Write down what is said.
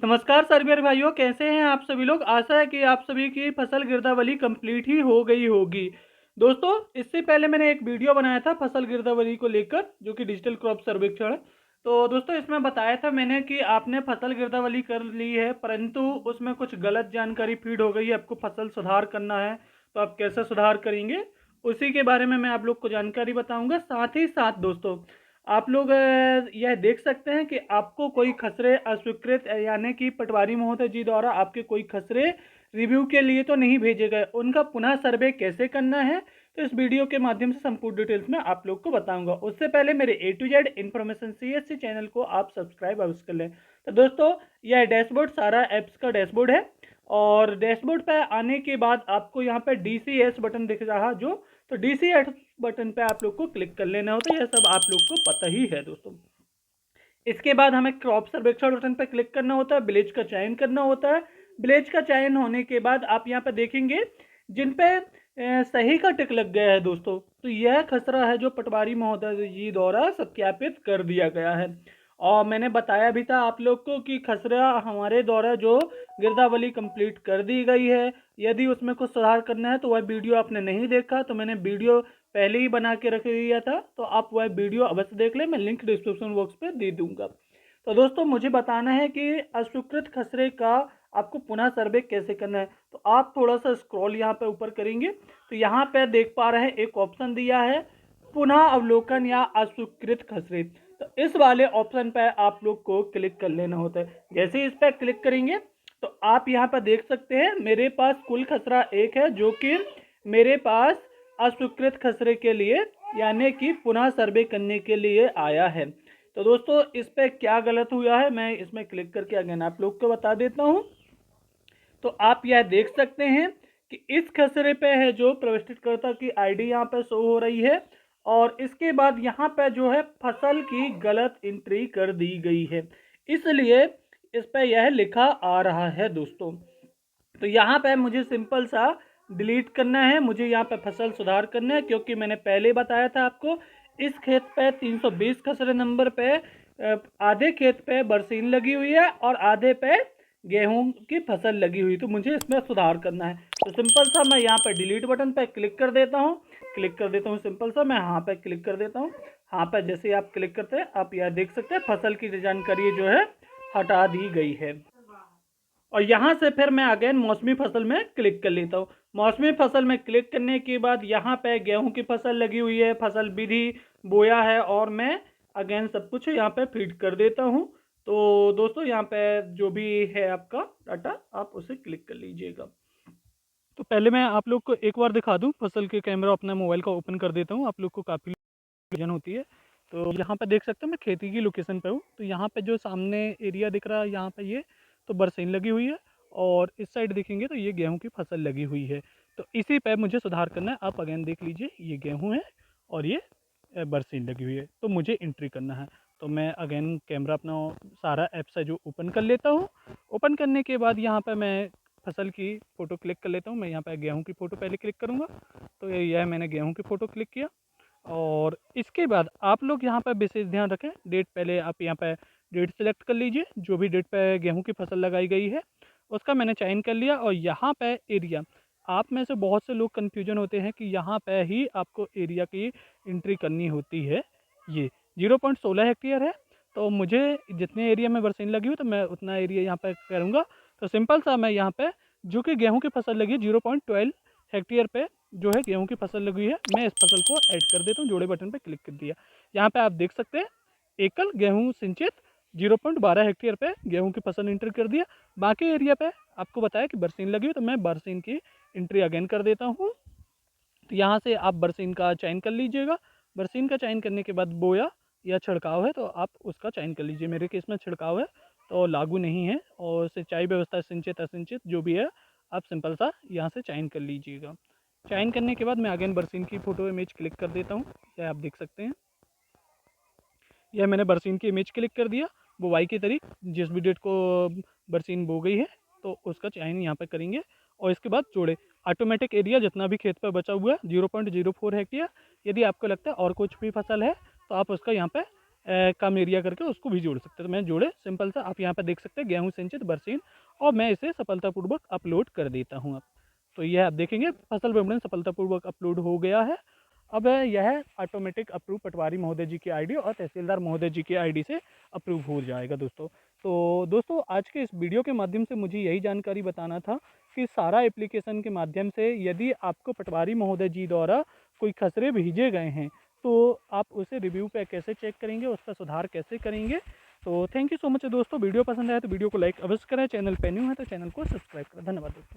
नमस्कार सर मेरे भाइयों, कैसे हैं आप सभी लोग। आशा है कि आप सभी की फसल गिरदावरी कंप्लीट ही हो गई होगी। दोस्तों, इससे पहले मैंने एक वीडियो बनाया था फसल गिरदावरी को लेकर, जो कि डिजिटल क्रॉप सर्वेक्षण है। तो दोस्तों, इसमें बताया था मैंने कि आपने फसल गिरदावरी कर ली है, परंतु उसमें कुछ गलत जानकारी फीड हो गई है। आपको फसल सुधार करना है, तो आप कैसे सुधार करेंगे, उसी के बारे में मैं आप लोग को जानकारी बताऊंगा। साथ ही साथ दोस्तों, आप लोग यह देख सकते हैं कि आपको कोई खसरे अस्वीकृत यानी कि पटवारी महोदय जी द्वारा आपके कोई खसरे रिव्यू के लिए तो नहीं भेजे गए। उनका पुनः सर्वे कैसे करना है, तो इस वीडियो के माध्यम से संपूर्ण डिटेल्स में आप लोग को बताऊंगा। उससे पहले मेरे A to Z information CSC channel को आप सब्सक्राइब अवश्य कर लें। तो दोस्तों, यह डैशबोर्ड सारा ऐप्स का डैशबोर्ड है, और डैशबोर्ड पर आने के बाद आपको यहाँ पर DCS बटन दिख रहा जो, तो DCS बटन पे आप लोग को क्लिक कर लेना होता है। यह सब आप लोग को पता ही है दोस्तों। इसके बाद हमें क्रॉप सर्वेक्षण बटन पर क्लिक करना होता है, विलेज का चयन करना होता है। विलेज का चयन होने के बाद आप यहाँ पे देखेंगे जिन पे सही का टिक लग गया है दोस्तों, तो यह खसरा है जो पटवारी महोदय जी द्वारा सत्यापित कर दिया गया है। और मैंने बताया भी था आप लोग को कि खसरा हमारे द्वारा जो गिरदावली कंप्लीट कर दी गई है। यदि उसमें कुछ सुधार करना है तो वह वीडियो आपने नहीं देखा, तो मैंने वीडियो पहले ही बना के रख दिया था, तो आप वह वीडियो अवश्य देख लें। मैं लिंक डिस्क्रिप्शन बॉक्स पे दे दूंगा। तो दोस्तों, मुझे बताना है कि अस्वीकृत खसरे का आपको पुनः सर्वे कैसे करना है। तो आप थोड़ा सा स्क्रॉल यहाँ पे ऊपर करेंगे, तो यहाँ पे देख पा रहे हैं एक ऑप्शन दिया है, पुनः अवलोकन या अस्वीकृत खसरे। तो इस वाले ऑप्शन पे आप लोग को क्लिक कर लेना होता है। जैसे ही इस पर क्लिक करेंगे तो आप यहाँ पर देख सकते हैं मेरे पास कुल खसरा एक है, जो कि मेरे पास अस्वीकृत खसरे के लिए यानी कि पुनः सर्वे करने के लिए आया है। तो दोस्तों, इस पे क्या गलत हुआ है मैं इसमें क्लिक करके अगेन आप लोग को बता देता हूं। तो आप यह देख सकते हैं कि इस खसरे पे है जो प्रविष्टिकर्ता की आईडी यहाँ पे शो हो रही है, और इसके बाद यहाँ पे जो है फसल की गलत एंट्री कर दी गई है, इसलिए इस पे यह लिखा आ रहा है दोस्तों। तो यहाँ पे मुझे सिंपल सा डिलीट करना है, मुझे यहाँ पे फसल सुधार करना है, क्योंकि मैंने पहले बताया था आपको इस खेत पे 320 खसरे नंबर पे आधे खेत पे बरसीन लगी हुई है और आधे पे गेहूं की फसल लगी हुई, तो मुझे इसमें सुधार करना है। तो सिंपल सा मैं यहाँ पे डिलीट बटन पे क्लिक कर देता हूँ, सिंपल सा मैं यहाँ पे क्लिक कर देता हूँ। यहाँ पे जैसे ही आप क्लिक करते हैं आप यह देख सकते हैं फसल की जानकारी जो है हटा दी गई है। और यहाँ से फिर मैं अगेन मौसमी फसल में क्लिक कर लेता हूँ। मौसमी फसल में क्लिक करने के बाद यहाँ पे गेहूं की फसल लगी हुई है, फसल विधि बोया है, और मैं अगेन सब कुछ यहाँ पे फीड कर देता हूँ। तो दोस्तों, यहाँ पे जो भी है आपका डाटा आप उसे क्लिक कर लीजिएगा। तो पहले मैं आप लोग को एक बार दिखा दूँ, फसल के कैमरा अपना मोबाइल का ओपन कर देता हूँ, आप लोग को काफ़ी विजन होती है। तो यहाँ पे देख सकते हैं मैं खेती की लोकेशन पे हूँ। तो यहाँ पे जो सामने एरिया दिख रहा है यहाँ पे ये तो बरसीन लगी हुई है, और इस साइड देखेंगे तो ये गेहूं की फसल लगी हुई है। तो इसी पे मुझे सुधार करना है। आप अगेन देख लीजिए, ये गेहूं है और ये बरसीन लगी हुई है, तो मुझे एंट्री करना है। तो मैं अगेन कैमरा अपना सारा ऐप्स है जो ओपन कर लेता हूँ। ओपन करने के बाद यहाँ पर मैं फसल की फ़ोटो क्लिक कर लेता हूँ। मैं यहाँ पर गेहूँ की फ़ोटो पहले क्लिक करूँगा, तो यह मैंने गेहूँ की फ़ोटो क्लिक किया। और इसके बाद आप लोग यहाँ पर विशेष ध्यान रखें, डेट पहले आप यहाँ पर डेट सेलेक्ट कर लीजिए, जो भी डेट पे गेहूं की फसल लगाई गई है उसका मैंने चयन कर लिया। और यहाँ पे एरिया, आप में से बहुत से लोग कन्फ्यूजन होते हैं कि यहाँ पे ही आपको एरिया की एंट्री करनी होती है। ये 0.16 हेक्टेयर है, तो मुझे जितने एरिया में बरसीन लगी हुई तो मैं उतना एरिया यहाँ पे करूँगा। तो सिंपल सा मैं यहाँ पे जो कि गेहूँ की फसल लगी है 0.12 हेक्टेयर पे जो है गेहूं की फसल लगी है, मैं इस फसल को ऐड कर देता हूँ। जोड़े बटन पे क्लिक कर दिया। यहाँ पे आप देख सकते हैं एकल गेहूं सिंचित 0.12 हेक्टेयर पे गेहूं की फसल एंटर कर दिया। बाकी एरिया पे आपको बताया कि बरसीन लगी हुई, तो मैं बरसीन की एंट्री अगेन कर देता हूँ। तो यहाँ से आप बरसीन का चयन कर लीजिएगा। बरसीन का चयन करने के बाद बोया या छिड़काव है तो आप उसका चयन कर लीजिए। मेरे केस में छिड़काव है तो लागू नहीं है, और सिंचाई व्यवस्था सिंचित असिंचित जो भी है आप सिंपल सा यहाँ से चयन कर लीजिएगा। चयन करने के बाद मैं अगेन बरसीन की फ़ोटो इमेज क्लिक कर देता हूँ। यह आप देख सकते हैं, यह मैंने बरसीन की इमेज क्लिक कर दिया। बुवाई की तारीख जिस भी डेट को बरसीन बो गई है तो उसका चयन यहाँ पर करेंगे। और इसके बाद जोड़े ऑटोमेटिक एरिया जितना भी खेत पर बचा हुआ है 0.04 हेक्टेयर। यदि आपको लगता है और कुछ भी फसल है तो आप उसका यहाँ पे कम एरिया करके उसको भी जोड़ सकते हैं। तो मैं जोड़े सिंपल सा, आप यहाँ पर देख सकते हैं गेहूँ सिंचित बरसीन, और मैं इसे सफलतापूर्वक अपलोड कर देता हूँ अब। तो यह आप देखेंगे फसल विवरण सफलतापूर्वक अपलोड हो गया है। अब यह ऑटोमेटिक अप्रूव पटवारी महोदय जी की आईडी और तहसीलदार महोदय जी की आईडी से अप्रूव हो जाएगा दोस्तों। तो दोस्तों आज के इस वीडियो के माध्यम से मुझे यही जानकारी बताना था कि सारा एप्लीकेशन के माध्यम से यदि आपको पटवारी महोदय जी द्वारा कोई खसरे भेजे गए हैं तो आप उसे रिव्यू पे कैसे चेक करेंगे, उस पर सुधार कैसे करेंगे। तो थैंक यू सो मच दोस्तों। वीडियो पसंद आया तो वीडियो को लाइक अवश्य करें, चैनल पे न्यू है तो चैनल को सब्सक्राइब करें। धन्यवाद दोस्तों।